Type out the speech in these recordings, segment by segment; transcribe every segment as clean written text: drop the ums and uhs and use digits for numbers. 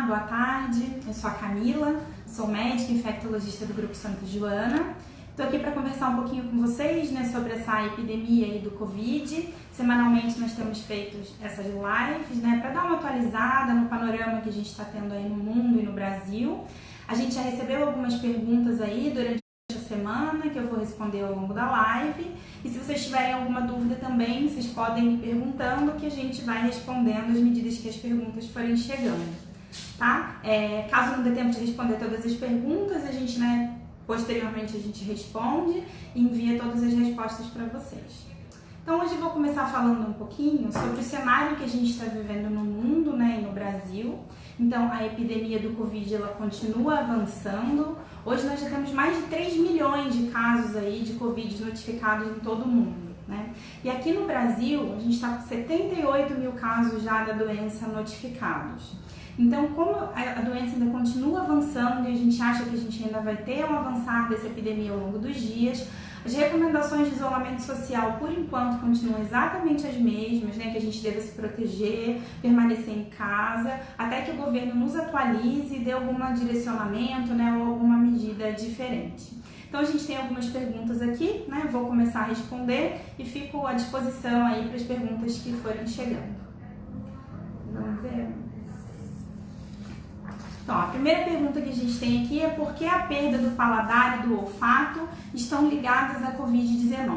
boa tarde. Eu sou a Camila, sou médica infectologista do Grupo Santa Joana. Estou aqui para conversar um pouquinho com vocês, sobre essa epidemia aí do Covid. Semanalmente nós temos feito essas lives, para dar uma atualizada no panorama que a gente está tendo aí no mundo e no Brasil. A gente já recebeu algumas perguntas aí durante a semana que eu vou responder ao longo da live. E se vocês tiverem alguma dúvida também, vocês podem ir perguntando que a gente vai respondendo às medidas que as perguntas forem chegando, tá? Caso não dê tempo de responder todas as perguntas, a gente, posteriormente a gente responde e envia todas as respostas para vocês. Então hoje eu vou começar falando um pouquinho sobre o cenário que a gente está vivendo no mundo, e no Brasil. Então a epidemia do Covid ela continua avançando. Hoje nós já temos mais de 3 milhões de casos aí de Covid notificados em todo o mundo, E aqui no Brasil a gente está com 78 mil casos já da doença notificados. Então, como a doença ainda continua avançando e a gente acha que a gente ainda vai ter um avançar dessa epidemia ao longo dos dias, as recomendações de isolamento social, por enquanto, continuam exatamente as mesmas, que a gente deve se proteger, permanecer em casa, até que o governo nos atualize e dê algum direcionamento, ou alguma medida diferente. Então, a gente tem algumas perguntas aqui, vou começar a responder e fico à disposição aí para as perguntas que forem chegando. Vamos ver. Então, a primeira pergunta que a gente tem aqui é por que a perda do paladar e do olfato estão ligadas à Covid-19.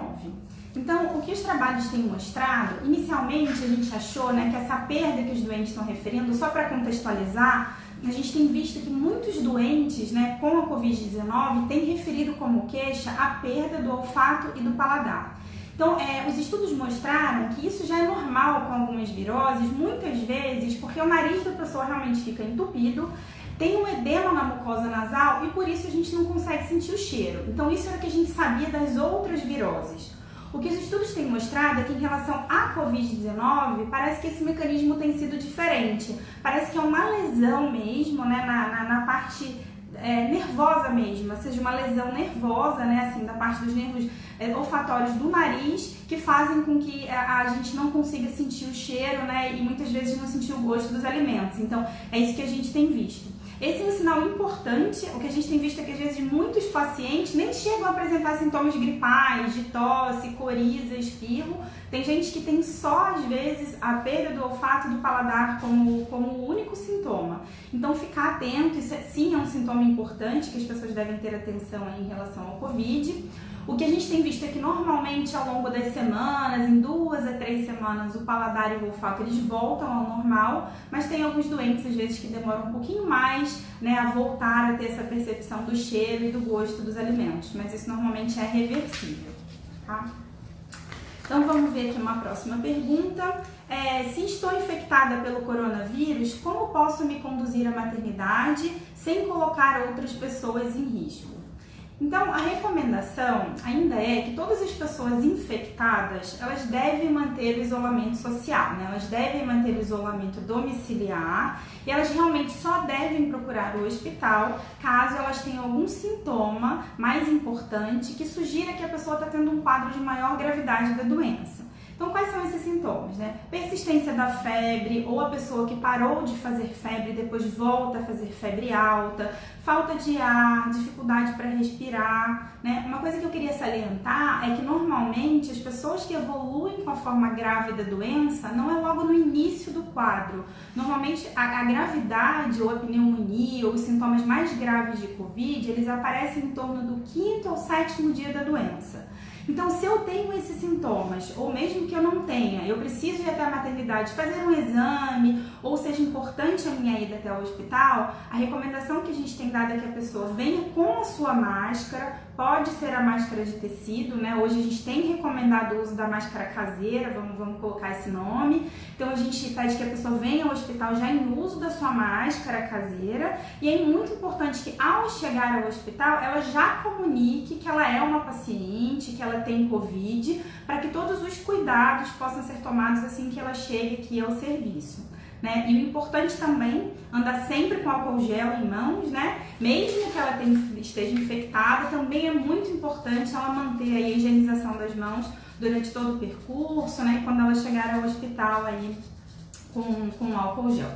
Então, o que os trabalhos têm mostrado, inicialmente a gente achou que essa perda que os doentes estão referindo, só para contextualizar, a gente tem visto que muitos doentes com a Covid-19 têm referido como queixa a perda do olfato e do paladar. Então, os estudos mostraram que isso já é normal com algumas viroses, muitas vezes porque o nariz da pessoa realmente fica entupido, tem um edema na mucosa nasal e por isso a gente não consegue sentir o cheiro. Então, isso era o que a gente sabia das outras viroses. O que os estudos têm mostrado é que em relação à Covid-19, parece que esse mecanismo tem sido diferente. Parece que é uma lesão mesmo, na parte nervosa mesmo, ou seja, uma lesão nervosa, da parte dos nervos olfatórios do nariz, que fazem com que a gente não consiga sentir o cheiro, e muitas vezes não sentir o gosto dos alimentos. Então, é isso que a gente tem visto. Esse é um sinal importante. O que a gente tem visto é que às vezes muitos pacientes nem chegam a apresentar sintomas gripais, de tosse, coriza, espirro. Tem gente que tem só às vezes a perda do olfato e do paladar como único sintoma. Então ficar atento, isso sim é um sintoma importante que as pessoas devem ter atenção em relação ao Covid. O que a gente tem visto é que normalmente ao longo das semanas, em 2 a 3 semanas, o paladar e o olfato eles voltam ao normal, mas tem alguns doentes às vezes que demoram um pouquinho mais a voltar a ter essa percepção do cheiro e do gosto dos alimentos, mas isso normalmente é reversível, tá? Então vamos ver aqui uma próxima pergunta. Se estou infectada pelo coronavírus, como posso me conduzir à maternidade sem colocar outras pessoas em risco? Então, a recomendação ainda é que todas as pessoas infectadas, elas devem manter o isolamento social, Elas devem manter o isolamento domiciliar e elas realmente só devem procurar o hospital caso elas tenham algum sintoma mais importante que sugira que a pessoa está tendo um quadro de maior gravidade da doença. Então, quais são esses sintomas, Persistência da febre, ou a pessoa que parou de fazer febre e depois volta a fazer febre alta, falta de ar, dificuldade para respirar, Uma coisa que eu queria salientar é que normalmente as pessoas que evoluem com a forma grave da doença não é logo no início do quadro. Normalmente a gravidade ou a pneumonia ou os sintomas mais graves de Covid, eles aparecem em torno do 5º ou 7º dia da doença. Então, se eu tenho esses sintomas, ou mesmo que eu não tenha, eu preciso ir até a maternidade fazer um exame, ou seja importante a minha ida até o hospital, a recomendação que a gente tem dado é que a pessoa venha com a sua máscara, pode ser a máscara de tecido, Hoje a gente tem recomendado o uso da máscara caseira, vamos colocar esse nome. Então, a gente pede que a pessoa venha ao hospital já em uso da sua máscara caseira, e é muito importante que ao chegar ao hospital, ela já comunique que ela é uma paciente, que ela tem Covid, para que todos os cuidados possam ser tomados assim que ela chegue aqui ao serviço. E o importante também, andar sempre com álcool gel em mãos, Mesmo que ela esteja infectada, também é muito importante ela manter a higienização das mãos durante todo o percurso, E quando ela chegar ao hospital aí com álcool gel.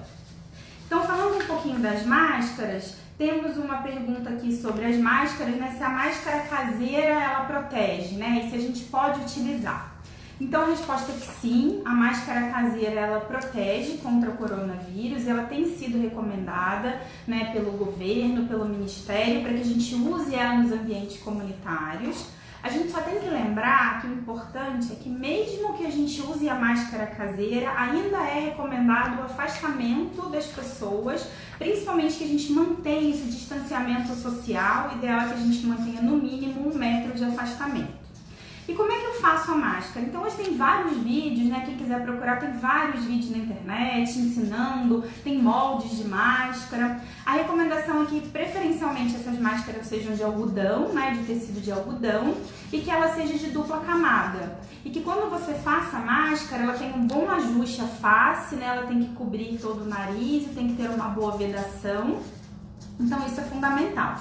Então, falando um pouquinho das máscaras, temos uma pergunta aqui sobre as máscaras, né? Se a máscara caseira ela protege, né? E se a gente pode utilizar. Então a resposta é que sim, a máscara caseira ela protege contra o coronavírus, ela tem sido recomendada, né, pelo governo, pelo Ministério, para que a gente use ela nos ambientes comunitários. A gente só tem que lembrar que o importante é que mesmo que a gente use a máscara caseira, ainda é recomendado o afastamento das pessoas, principalmente que a gente mantenha esse distanciamento social, o ideal é que a gente mantenha no mínimo 1 metro de afastamento. E como é que eu faço a máscara? Então hoje tem vários vídeos, né? Quem quiser procurar, tem vários vídeos na internet ensinando, tem moldes de máscara. A recomendação é que preferencialmente essas máscaras sejam de algodão, né? De tecido de algodão, e que ela seja de dupla camada. E que quando você faça a máscara, ela tem um bom ajuste à face, né? Ela tem que cobrir todo o nariz e tem que ter uma boa vedação. Então isso é fundamental.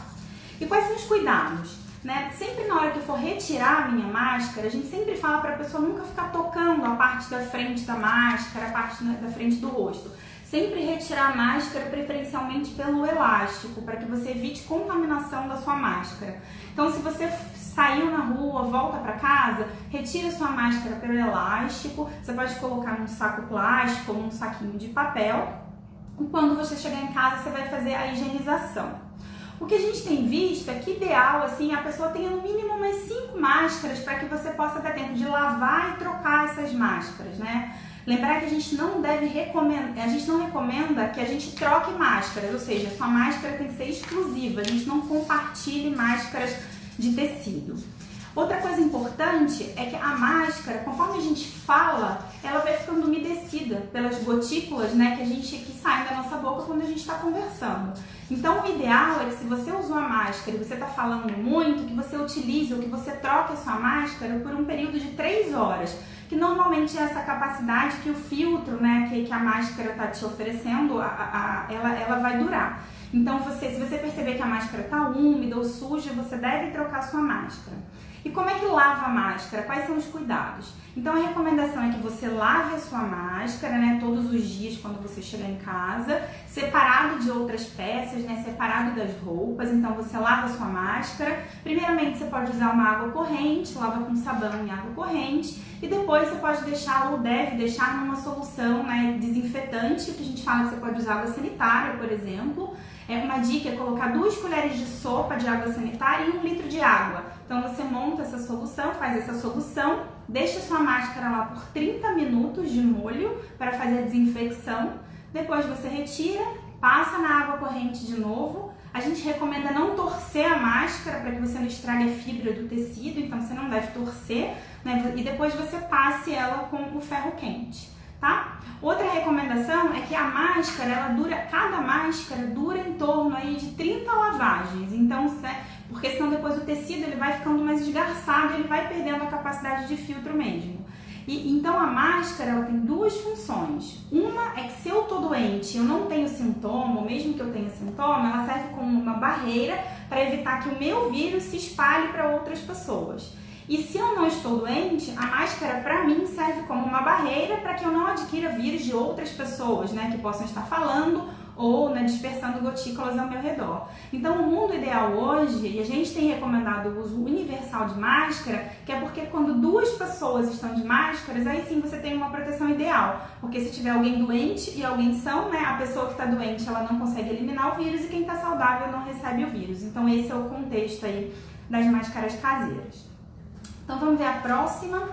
E quais são os cuidados? Né? Sempre na hora que eu for retirar a minha máscara, a gente sempre fala para a pessoa nunca ficar tocando a parte da frente da máscara, a parte da frente do rosto. Sempre retirar a máscara preferencialmente pelo elástico, para que você evite contaminação da sua máscara. Então, se você saiu na rua, volta para casa, retira sua máscara pelo elástico, você pode colocar num saco plástico ou num saquinho de papel. E quando você chegar em casa, você vai fazer a higienização. O que a gente tem visto é que ideal, assim, a pessoa tenha no mínimo umas 5 máscaras para que você possa ter tempo de lavar e trocar essas máscaras, né? Lembrar que a gente não recomenda que a gente troque máscaras, ou seja, sua máscara tem que ser exclusiva, a gente não compartilhe máscaras de tecido. Outra coisa importante é que a máscara, conforme a gente fala, ela vai ficando umedecida pelas gotículas, né, que saem da nossa boca quando a gente está conversando. Então, o ideal é que se você usou a máscara e você está falando muito, que você utilize ou que você troque a sua máscara por um período de 3 horas, que normalmente é essa capacidade que o filtro, né, que a máscara está te oferecendo, ela vai durar. Então, se você perceber que a máscara está úmida ou suja, você deve trocar a sua máscara. E como é que lava a máscara? Quais são os cuidados? Então, a recomendação é que você lave a sua máscara, né, todos os dias quando você chegar em casa, separado de outras peças, né, separado das roupas. Então, você lava a sua máscara. Primeiramente, você pode usar uma água corrente, lava com sabão em água corrente. E depois você pode deixar ou deve deixar numa solução, né, desinfetante, que a gente fala que você pode usar água sanitária, por exemplo. Uma dica é colocar 2 colheres de sopa de água sanitária e 1 litro de água. Então você monta essa solução, faz essa solução, deixa sua máscara lá por 30 minutos de molho para fazer a desinfecção. Depois você retira, passa na água corrente de novo. A gente recomenda não torcer a máscara para que você não estrague a fibra do tecido, então você não deve torcer, né? E depois você passe ela com o ferro quente. Tá? Outra recomendação é que a máscara, cada máscara dura em torno aí de 30 lavagens, então, porque senão depois o tecido ele vai ficando mais esgarçado, ele vai perdendo a capacidade de filtro mesmo. Então a máscara ela tem 2 funções. Uma é que se eu tô doente, eu não tenho sintoma, ou mesmo que eu tenha sintoma, ela serve como uma barreira para evitar que o meu vírus se espalhe para outras pessoas. E se eu não estou doente, a máscara para mim serve como uma barreira para que eu não adquira vírus de outras pessoas, né, que possam estar falando ou, né, dispersando gotículas ao meu redor. Então, o mundo ideal hoje, e a gente tem recomendado o uso universal de máscara, que é porque quando 2 pessoas estão de máscaras, aí sim você tem uma proteção ideal. Porque se tiver alguém doente e alguém são, né, a pessoa que está doente ela não consegue eliminar o vírus e quem está saudável não recebe o vírus. Então, esse é o contexto aí das máscaras caseiras. Então vamos ver a próxima.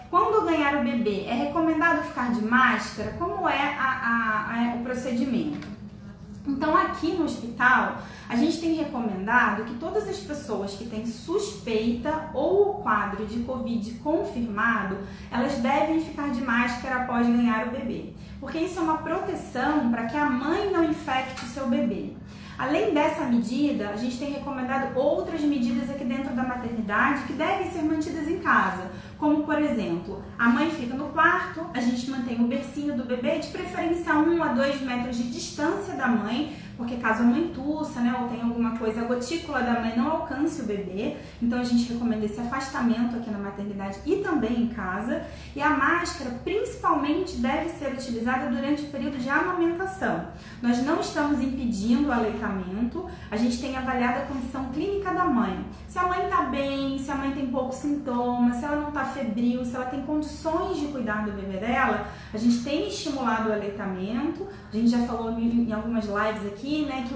Quando ganhar o bebê, é recomendado ficar de máscara? Como é o procedimento? Então aqui no hospital, a gente tem recomendado que todas as pessoas que têm suspeita ou o quadro de Covid confirmado, elas devem ficar de máscara após ganhar o bebê. Porque isso é uma proteção para que a mãe não infecte o seu bebê. Além dessa medida, a gente tem recomendado outras medidas aqui dentro da maternidade que devem ser mantidas em casa. Como, por exemplo, a mãe fica no quarto, a gente mantém o bercinho do bebê, de preferência a 1 a 2 metros de distância da mãe, porque caso a mãe tussa, né, ou tenha alguma coisa, a gotícula da mãe não alcance o bebê, então a gente recomenda esse afastamento aqui na maternidade e também em casa. E a máscara, principalmente, deve ser utilizada durante o período de amamentação. Nós não estamos impedindo o aleitamento, a gente tem avaliado a condição clínica da mãe. Se a mãe está bem, se a mãe tem poucos sintomas, se ela não está febril, se ela tem condições de cuidar do bebê dela, a gente tem estimulado o aleitamento. A gente já falou em algumas lives aqui, né, que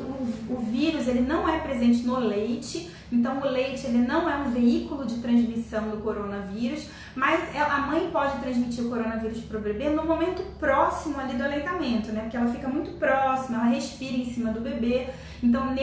o vírus ele não é presente no leite, então o leite ele não é um veículo de transmissão do coronavírus, mas a mãe pode transmitir o coronavírus para o bebê no momento próximo ali do aleitamento, né, porque ela fica muito próxima, ela respira em cima do bebê. Então,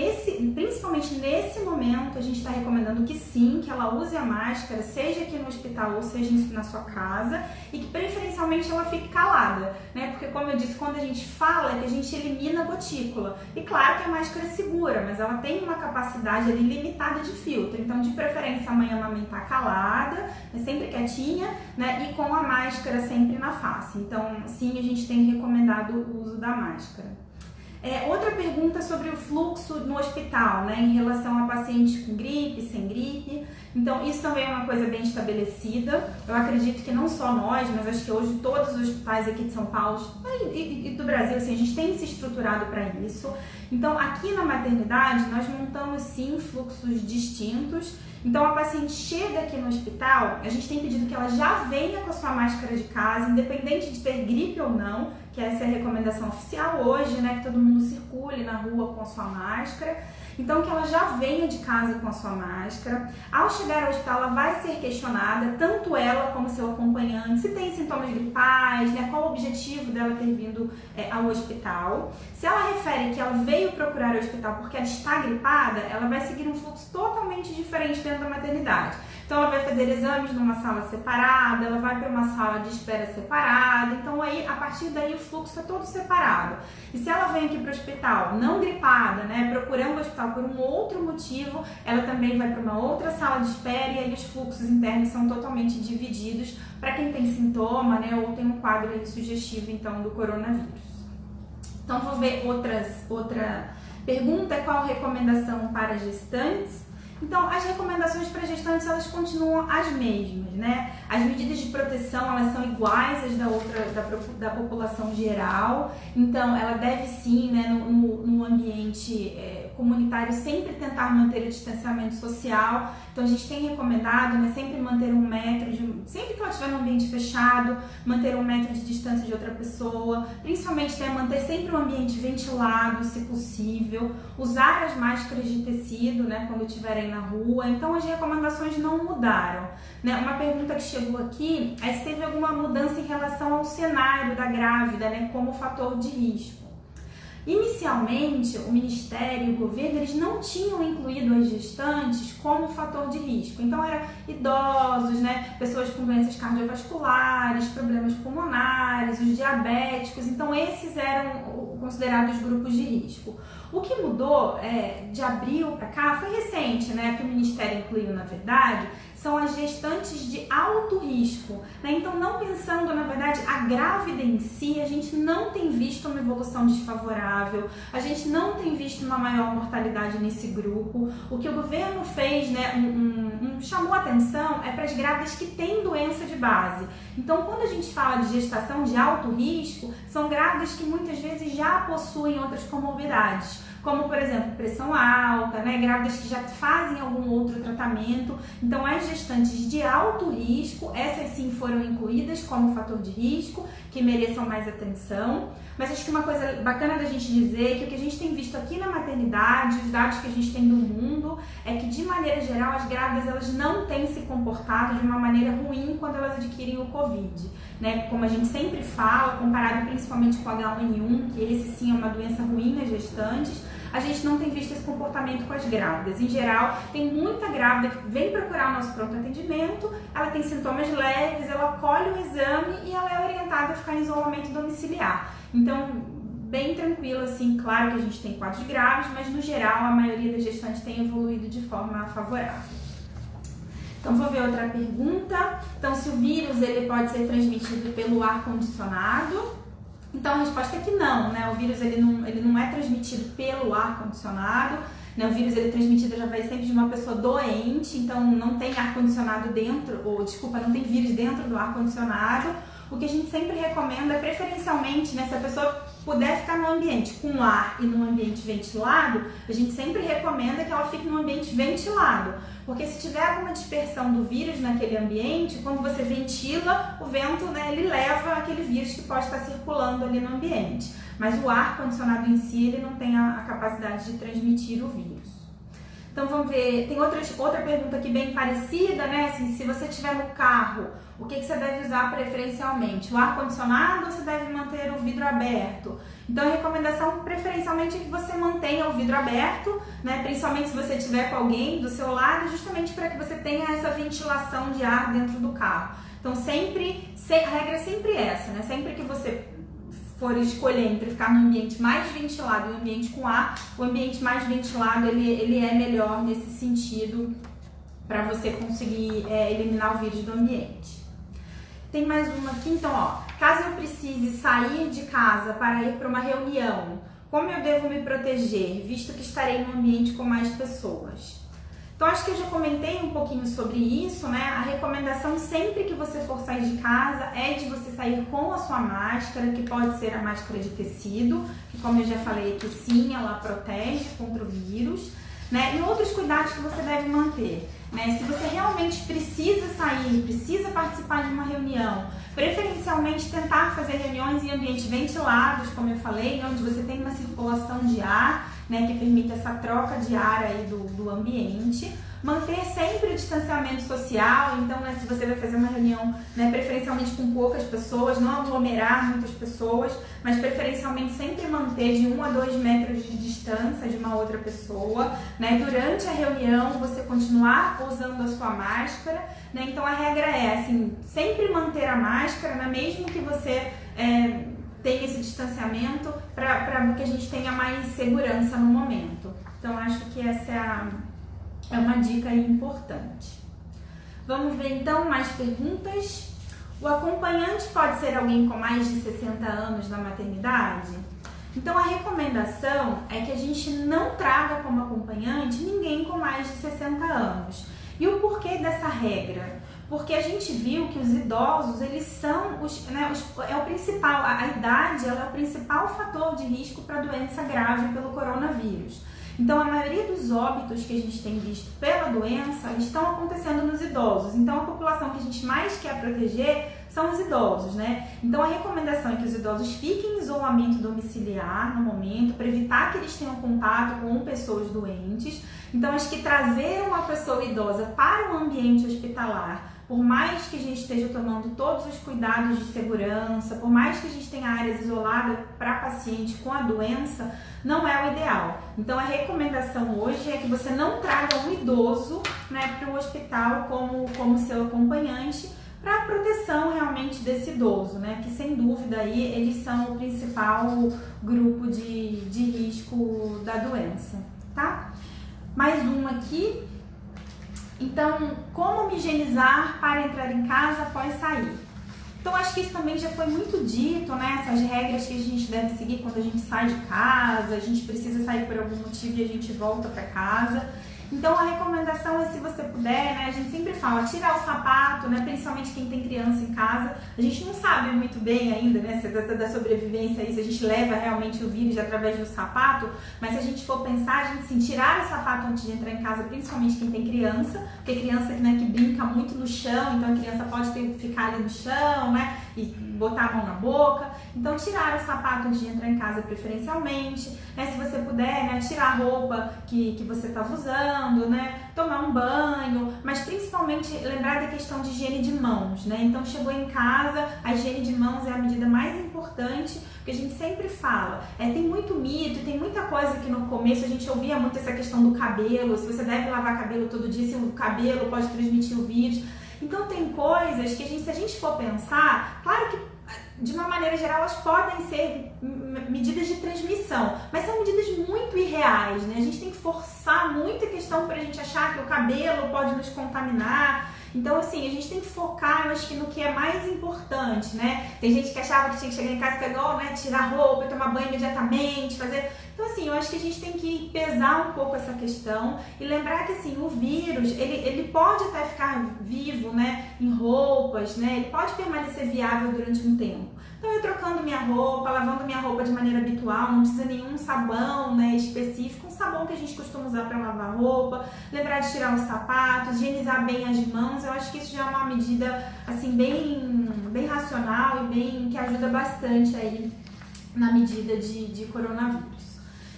principalmente nesse momento, a gente está recomendando que sim, que ela use a máscara, seja aqui no hospital ou seja na sua casa, e que preferencialmente ela fique calada, né? Porque, como eu disse, quando a gente fala, é que a gente elimina a gotícula. E claro que a máscara é segura, mas ela tem uma capacidade ali limitada de filtro. Então, de preferência, a mãe amamentar calada, sempre quietinha, né? E com a máscara sempre na face. Então, sim, a gente tem recomendado o uso da máscara. Outra pergunta sobre o fluxo no hospital, né, em relação a pacientes com gripe, sem gripe. Então, isso também é uma coisa bem estabelecida. Eu acredito que não só nós, mas acho que hoje todos os hospitais aqui de São Paulo e do Brasil, assim, a gente tem se estruturado para isso. Então, aqui na maternidade, nós montamos sim fluxos distintos. Então, a paciente chega aqui no hospital, a gente tem pedido que ela já venha com a sua máscara de casa, independente de ter gripe ou não, que essa é a recomendação oficial hoje, né, que todo mundo circule na rua com a sua máscara. Então, que ela já venha de casa com a sua máscara. Ao chegar ao hospital, ela vai ser questionada, tanto ela como seu acompanhante, se tem sintomas gripais, né, qual o objetivo dela ter vindo ao hospital. Se ela refere que ela veio procurar o hospital porque ela está gripada, ela vai seguir um fluxo totalmente diferente dentro da maternidade. Então, ela vai fazer exames numa sala separada, ela vai para uma sala de espera separada. Então, aí, a partir daí, o fluxo é todo separado. E se ela vem aqui para o hospital não gripada, né, procurando o hospital por um outro motivo, ela também vai para uma outra sala de espera e aí os fluxos internos são totalmente divididos para quem tem sintoma, né, ou tem um quadro aí sugestivo, então, do coronavírus. Então, vou ver outra pergunta, qual a recomendação para gestantes? Então, as recomendações para gestantes, elas continuam as mesmas, né? As medidas de proteção, elas são iguais às da população geral. Então, ela deve sim, né, no ambiente comunitário, sempre tentar manter o distanciamento social. Então, a gente tem recomendado, né, sempre manter 1 metro, sempre que ela estiver no ambiente fechado, manter 1 metro de distância de outra pessoa. Principalmente, né, manter sempre o ambiente ventilado, se possível. Usar as máscaras de tecido, né, quando estiverem na rua. Então, as recomendações não mudaram, né? Uma pergunta que chegou aqui é se teve alguma mudança em relação ao cenário da grávida, né, como fator de risco. Inicialmente, o Ministério e o governo, eles não tinham incluído as gestantes como fator de risco. Então, eram idosos, né, pessoas com doenças cardiovasculares, problemas pulmonares, os diabéticos. Então, esses eram considerados grupos de risco. O que mudou de abril para cá foi recente, né, que o Ministério incluiu, na verdade, são as gestantes de alto risco, né? Então, não pensando, na verdade, a grávida em si, a gente não tem visto uma evolução desfavorável, a gente não tem visto uma maior mortalidade nesse grupo. O que o governo fez, né, chamou atenção para as grávidas que têm doença de base. Então, quando a gente fala de gestação de alto risco, são grávidas que muitas vezes já possuem outras comorbidades, como, por exemplo, pressão alta, né? Grávidas que já fazem algum outro tratamento. Então, as gestantes de alto risco, essas sim foram incluídas como fator de risco, que mereçam mais atenção. Mas acho que uma coisa bacana da gente dizer é que o que a gente tem visto aqui na maternidade, os dados que a gente tem do mundo, é que, de maneira geral, as grávidas elas não têm se comportado de uma maneira ruim quando elas adquirem o Covid, né? Como a gente sempre fala, comparado principalmente com o H1N1, que esse sim é uma doença ruim nas gestantes, a gente não tem visto esse comportamento com as grávidas. Em geral, tem muita grávida que vem procurar o nosso pronto atendimento, ela tem sintomas leves, ela colhe o exame e ela é orientada a ficar em isolamento domiciliar. Então, bem tranquilo, assim, claro que a gente tem quadros graves, mas no geral a maioria das gestantes tem evoluído de forma favorável. Então, vou ver outra pergunta. Então, se o vírus ele pode ser transmitido pelo ar condicionado? Então, a resposta é que não, né? O vírus ele não é transmitido pelo ar condicionado, né? O vírus ele é transmitido através sempre de uma pessoa doente, então não tem ar condicionado dentro, não tem vírus dentro do ar condicionado. O que a gente sempre recomenda é, preferencialmente, né, se a pessoa puder ficar no ambiente com ar e num ambiente ventilado, a gente sempre recomenda que ela fique num ambiente ventilado, porque se tiver alguma dispersão do vírus naquele ambiente, quando você ventila, o vento, né, ele leva aquele vírus que pode estar circulando ali no ambiente. Mas o ar condicionado em si, ele não tem a capacidade de transmitir o vírus. Então vamos ver, tem outra pergunta aqui bem parecida, né? Assim, se você estiver no carro, o que você deve usar preferencialmente? O ar-condicionado ou você deve manter o vidro aberto? Então a recomendação preferencialmente é que você mantenha o vidro aberto, né? Principalmente se você estiver com alguém do seu lado, justamente para que você tenha essa ventilação de ar dentro do carro. Então a regra é sempre essa, né? Sempre que você for escolher entre ficar no ambiente mais ventilado e um ambiente com ar, o ambiente mais ventilado ele é melhor nesse sentido para você conseguir eliminar o vírus do ambiente. Tem mais uma aqui, então, ó, caso eu precise sair de casa para ir para uma reunião, como eu devo me proteger, visto que estarei num ambiente com mais pessoas? Então, acho que eu já comentei um pouquinho sobre isso, né? A recomendação sempre que você for sair de casa é de você sair com a sua máscara, que pode ser a máscara de tecido, que, como eu já falei aqui, sim, ela protege contra o vírus, né? E outros cuidados que você deve manter, né? Se você realmente precisa sair, precisa participar de uma reunião, preferencialmente tentar fazer reuniões em ambientes ventilados, como eu falei, onde você tem uma circulação de ar, né, que permite essa troca de ar aí do ambiente. Manter sempre o distanciamento social, então, né, se você vai fazer uma reunião, né, preferencialmente com poucas pessoas, não aglomerar muitas pessoas, mas preferencialmente sempre manter de 1 a 2 metros de distância de uma outra pessoa, né, durante a reunião você continuar usando a sua máscara, né, então a regra é, assim, sempre manter a máscara, né, mesmo que você tenha esse distanciamento, para que a gente tenha mais segurança no momento. Então, acho que essa é uma dica importante. Vamos ver então mais perguntas. O acompanhante pode ser alguém com mais de 60 anos na maternidade? Então a recomendação é que a gente não traga como acompanhante ninguém com mais de 60 anos. E o porquê dessa regra? Porque a gente viu que os idosos, eles são é o principal, a idade ela é o principal fator de risco para doença grave pelo coronavírus. Então, a maioria dos óbitos que a gente tem visto pela doença estão acontecendo nos idosos. Então, a população que a gente mais quer proteger são os idosos, né? Então, a recomendação é que os idosos fiquem em isolamento domiciliar no momento, para evitar que eles tenham contato com pessoas doentes. Então, acho que trazer uma pessoa idosa para o ambiente hospitalar, por mais que a gente esteja tomando todos os cuidados de segurança, por mais que a gente tenha áreas isoladas para paciente com a doença, não é o ideal. Então a recomendação hoje é que você não traga um idoso, né, para o hospital como seu acompanhante, para a proteção realmente desse idoso, né, que sem dúvida aí eles são o principal grupo de risco da doença, tá? Mais uma aqui. Então, como me higienizar para entrar em casa após sair? Então, acho que isso também já foi muito dito, né? Essas regras que a gente deve seguir quando a gente sai de casa, a gente precisa sair por algum motivo e a gente volta para casa. Então, a recomendação é, se você puder, né? A gente sempre fala, tirar o sapato, né? Principalmente quem tem criança em casa. A gente não sabe muito bem ainda, né? Se da sobrevivência aí, se a gente leva realmente o vírus através do sapato. Mas se a gente for pensar, a gente sim, tirar o sapato antes de entrar em casa, principalmente quem tem criança. Porque criança, né, que brinca muito no chão, então a criança pode ficar ali no chão, né? E botar a mão na boca. Então, tirar o sapato antes de entrar em casa preferencialmente, né? Se você puder, né, tirar a roupa que você estava usando, né? Tomar um banho, mas principalmente lembrar da questão de higiene de mãos, né? Então, chegou em casa, a higiene de mãos é a medida mais importante, porque a gente sempre fala, tem muito mito, tem muita coisa que no começo a gente ouvia muito essa questão do cabelo, se você deve lavar cabelo todo dia, se o cabelo pode transmitir o vírus. Então tem coisas que se a gente for pensar, claro que de uma maneira geral elas podem ser medidas de transmissão, mas são medidas muito irreais, né? A gente tem que forçar muita questão para a gente achar que o cabelo pode nos contaminar. Então, assim, a gente tem que focar, eu acho que no que é mais importante, né? Tem gente que achava que tinha que chegar em casa e pegar, né, tirar a roupa, tomar banho imediatamente, fazer... Então, assim, eu acho que a gente tem que pesar um pouco essa questão e lembrar que, assim, o vírus, ele pode até ficar vivo, né, em roupas, né? Ele pode permanecer viável durante um tempo. Então, eu trocando minha roupa, lavando minha roupa de maneira habitual, não precisa nenhum sabão, né, específico, um sabão que a gente costuma usar para lavar a roupa, lembrar de tirar os sapatos, higienizar bem as mãos. Eu acho que isso já é uma medida, assim, bem racional e bem que ajuda bastante aí na medida de coronavírus.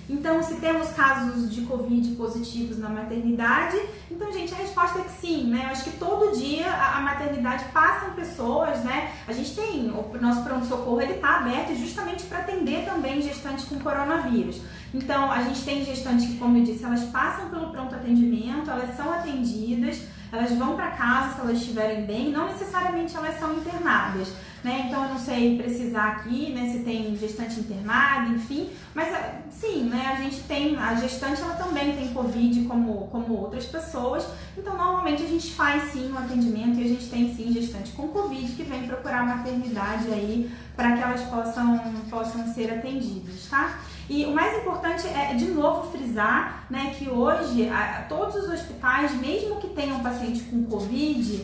Então, se temos casos de Covid positivos na maternidade, então, gente, a resposta é que sim, né? Eu acho que todo dia a maternidade passam pessoas, né? A gente tem, o nosso pronto-socorro, ele tá aberto justamente para atender também gestantes com coronavírus. Então, a gente tem gestantes que, como eu disse, elas passam pelo pronto atendimento, elas são atendidas, elas vão para casa se elas estiverem bem, não necessariamente elas são internadas, né? Então eu não sei precisar aqui, né, se tem gestante internada, enfim, mas sim, né, a gente tem, a gestante ela também tem Covid como outras pessoas, então normalmente a gente faz sim um atendimento e a gente tem sim gestante com Covid que vem procurar a maternidade aí para que elas possam ser atendidas, tá? E o mais importante é, de novo, frisar, né, que hoje todos os hospitais, mesmo que tenham paciente com Covid,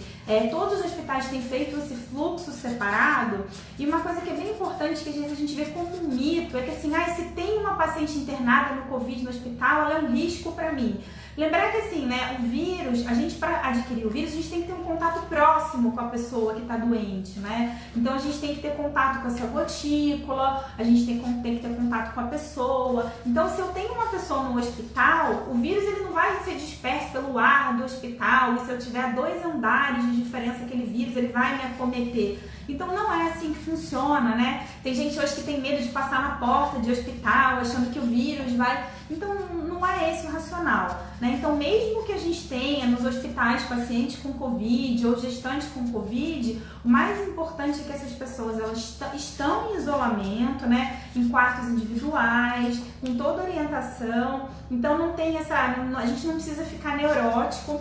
todos os hospitais têm feito esse fluxo separado. E uma coisa que é bem importante, que às vezes a gente vê como um mito, é que assim, se tem uma paciente internada no Covid no hospital, ela é um risco para mim. Lembrar que assim, né, o vírus, a gente para adquirir o vírus, a gente tem que ter um contato próximo com a pessoa que está doente, né? Então a gente tem que ter contato com a sua gotícula, a gente tem que ter contato com a pessoa. Então se eu tenho uma pessoa no hospital, o vírus ele não vai ser disperso pelo ar do hospital, e se eu tiver 2 andares de diferença, aquele vírus ele vai me acometer. Então não é assim que funciona, né? Tem gente hoje que tem medo de passar na porta de hospital, achando que o vírus vai... Então não é esse o racional, né? Então mesmo que a gente tenha nos hospitais pacientes com Covid ou gestantes com Covid, o mais importante é que essas pessoas elas estão em isolamento, né? Em quartos individuais, com toda orientação. Então não tem a gente não precisa ficar neurótico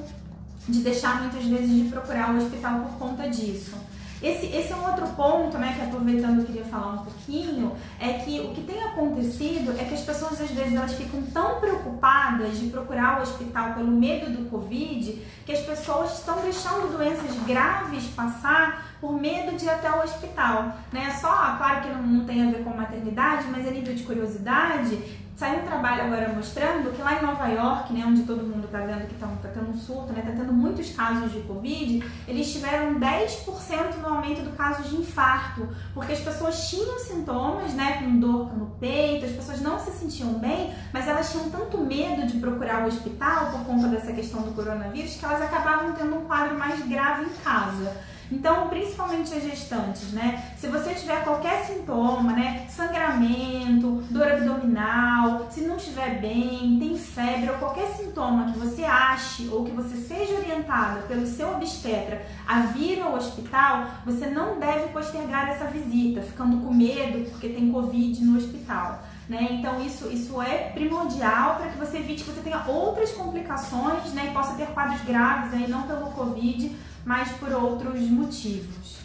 de deixar muitas vezes de procurar o hospital por conta disso. Esse é um outro ponto, né, que aproveitando eu queria falar um pouquinho, é que o que tem acontecido é que as pessoas às vezes elas ficam tão preocupadas de procurar o hospital pelo medo do Covid, que as pessoas estão deixando doenças graves passar por medo de ir até o hospital, né? Só, claro que não tem a ver com maternidade, mas a nível de curiosidade, saiu um trabalho agora mostrando que lá em Nova York, né, onde todo mundo está vendo que tá tendo um surto, né, tá tendo muitos casos de Covid, eles tiveram 10% no aumento do caso de infarto, porque as pessoas tinham sintomas, né, com dor no peito, as pessoas não se sentiam bem, mas elas tinham tanto medo de procurar o hospital por conta dessa questão do coronavírus que elas acabavam tendo um quadro mais grave em casa. Então, principalmente as gestantes, né? Se você tiver qualquer sintoma, né? Sangramento, dor abdominal, se não estiver bem, tem febre ou qualquer sintoma que você ache ou que você seja orientada pelo seu obstetra a vir ao hospital, você não deve postergar essa visita, ficando com medo porque tem Covid no hospital. Né? Então isso é primordial para que você evite que você tenha outras complicações, né? E possa ter quadros graves, aí, não pelo Covid, mas por outros motivos.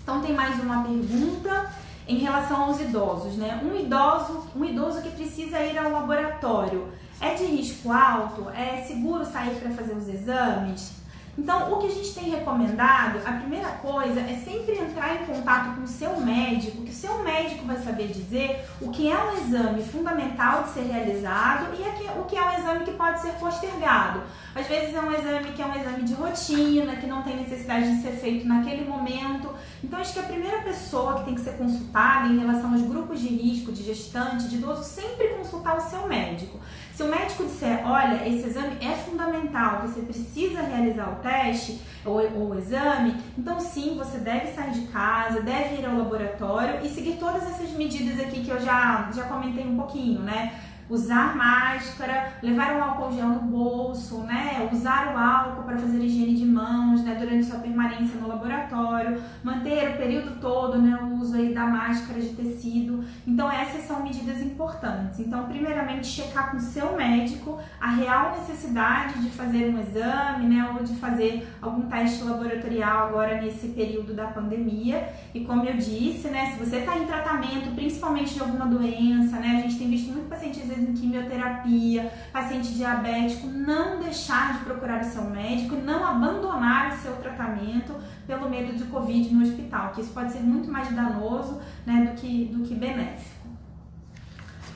Então tem mais uma pergunta em relação aos idosos, né? Um idoso que precisa ir ao laboratório, é de risco alto? É seguro sair para fazer os exames? Então, o que a gente tem recomendado, a primeira coisa é sempre entrar em contato com o seu médico, que o seu médico vai saber dizer o que é um exame fundamental de ser realizado e o que é um exame que pode ser postergado. Às vezes é um exame que é um exame de rotina, que não tem necessidade de ser feito naquele momento. Então, acho que a primeira pessoa que tem que ser consultada em relação aos grupos de risco, de gestante, de idoso, sempre consultar o seu médico. Se o médico disser, olha, esse exame é fundamental, você precisa realizar o teste ou o exame, então sim, você deve sair de casa, deve ir ao laboratório e seguir todas essas medidas aqui que eu já comentei um pouquinho, né? usar máscara, levar um álcool gel no bolso, né? Usar o álcool para fazer higiene de mãos, né? Durante sua permanência no laboratório, manter o período todo, né? O uso aí da máscara de tecido. Então essas são medidas importantes. Então, primeiramente, checar com o seu médico a real necessidade de fazer um exame, né? Ou de fazer algum teste laboratorial agora nesse período da pandemia. E como eu disse, né? Se você está em tratamento, principalmente de alguma doença, né? A gente tem visto muito paciente às vezes em quimioterapia, paciente diabético, não deixar de procurar o seu médico, não abandonar o seu tratamento pelo medo de Covid no hospital, que isso pode ser muito mais danoso, né, do que benéfico.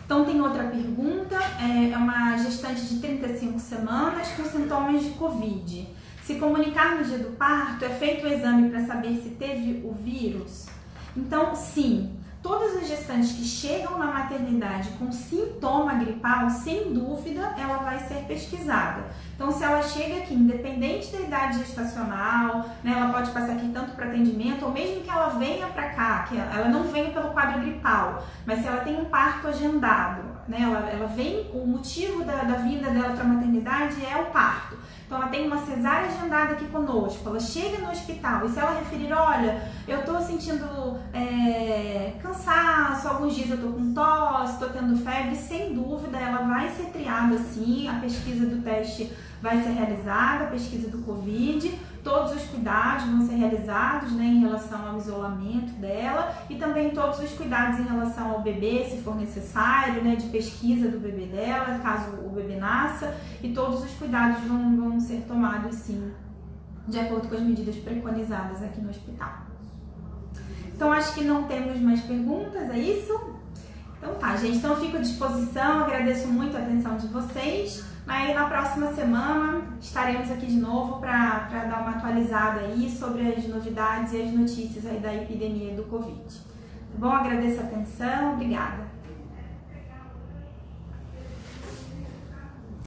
Então tem outra pergunta, é uma gestante de 35 semanas com sintomas de Covid. Se comunicar no dia do parto, é feito o exame para saber se teve o vírus? Então, sim. Todas as gestantes que chegam na maternidade com sintoma gripal, sem dúvida, ela vai ser pesquisada. Então, se ela chega aqui, independente da idade gestacional, né, ela pode passar aqui tanto para atendimento, ou mesmo que ela venha para cá, que ela não venha pelo quadro gripal, mas se ela tem um parto agendado, né, ela vem, o motivo da vinda dela para a maternidade é o parto. Então ela tem uma cesárea agendada aqui conosco, ela chega no hospital e se ela referir, olha, eu tô sentindo cansaço, alguns dias eu tô com tosse, tô tendo febre, sem dúvida ela vai ser triada sim, a pesquisa do teste vai ser realizada, a pesquisa do Covid, todos os cuidados vão ser realizados, né, em relação ao isolamento dela e também todos os cuidados em relação ao bebê, se for necessário, né, de pesquisa do bebê dela, caso o bebê nasça, e todos os cuidados vão ser tomados sim, de acordo com as medidas preconizadas aqui no hospital. Então acho que não temos mais perguntas, é isso? Então tá, gente, então eu fico à disposição, agradeço muito a atenção de vocês. Aí na próxima semana estaremos aqui de novo para dar uma atualizada aí sobre as novidades e as notícias aí da epidemia do Covid. Tá bom? Agradeço a atenção, obrigada.